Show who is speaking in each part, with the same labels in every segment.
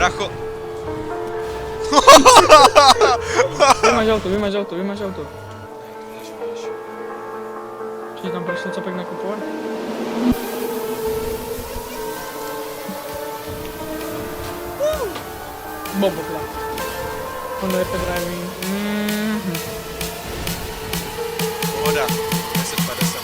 Speaker 1: Bracho.
Speaker 2: Vymaž auto. Či tam prošlo capek nakupovat? Bombokla. Ono je driving.
Speaker 1: Pohoda. 1050.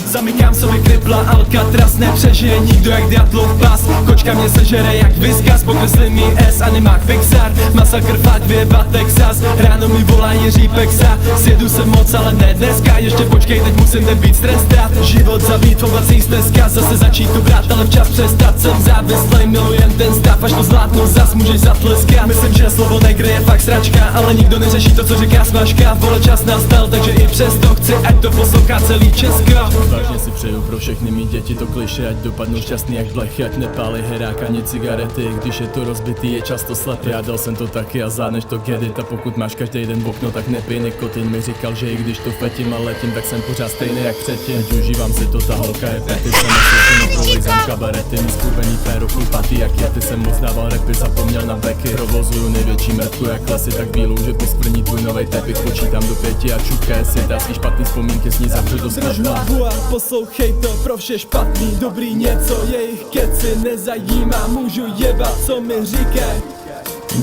Speaker 3: Zamykám sobě kripla, Alcatraz nepřežije nikdo jak Diatlov pas. Kočka mě sežere jak Whiskas, pokreslí mi S, animák Pixar. Masakr fakt vyjeba Texas, ráno mi volá Jiří Pexa. Sjedu se moc, ale ne dneska, ještě počkej, teď musím nebýt strestat. Život zabít v oblacích stezka, zase začít tu brát, ale včas přestat. Jsem závislej, milujem ten stav, až to zlátnu zas můžeš zatleskat. Myslím, že slovo negr je fakt sračka, ale nikdo neřeší to, co říká smažka. Vole, čas nastal, takže i přesto chci, ať to poslouchá celý Česko. Vážně si přeju pro všechny mý děti to kliše, ať dopadnou šťastný jak blechy, ať nepálí herák ani cigarety. Když je to rozbitý, je často slepý. Já dal jsem to taky a záneš to gedit. A pokud máš každý den v okno, tak nepij nikotin. Mi říkal, že i když to fetím a letím, tak jsem pořád stejný jak předtím. Ať užívám si to, ta holka je pety. Jsem na prolejzám kabarety, mý skurvený péro chlupatý jak jety. Jsem moc dával repy, zapomněl na beky. Provozuju největší mrtku jak lesy, tak bílou, že poskvrní tvůj novej tepich. Počítám do 5 a čukaj si dásky špatný vzpomínky, s ní zavřu do skladna. Poslouchej to, pro vše špatný, dobrý něco, jejich keci nezajímá, můžu jebat, co mi říkaj.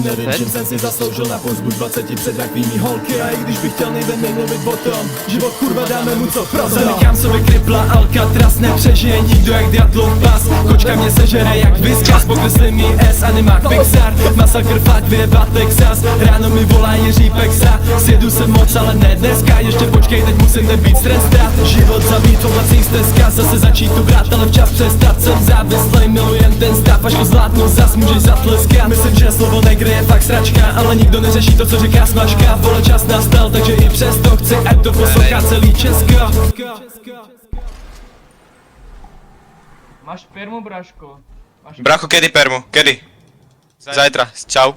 Speaker 3: Nevím, čím jsem si zasloužil na pozbuď 20 před rakvými holky. A i když bych chtěl, nejde mluvit o tom, život kurva dáme mu co pro. Zamykám sobě kripla, Alcatraz nepřežije nikdo jak Diatlov pas. Kočka mě sežere jak Whiskas, pokreslí mi S, animák Pixar. Masakr fakt vyjeba Texas, ráno mi volá Jiří Pexa. Sjedu se moc, ale ne dneska, ještě počkej, teď musím nebýt strestat. Život zabít v oblacích stezka, zase začít tu brát, ale včas přestat. Jsem závislej, milujem ten stav, až to zlátnu zas můžeš zatleskat. Myslím, že slovo negr je fakt sračka, ale nikdo neřeší to, co říká smažka. Vole, čas nastal, takže i přesto chci, ať to poslouchá celý Česko.
Speaker 2: Máš permu, Braško?
Speaker 1: Bracho, kedy permu? Kedy? Zajtra. Čau.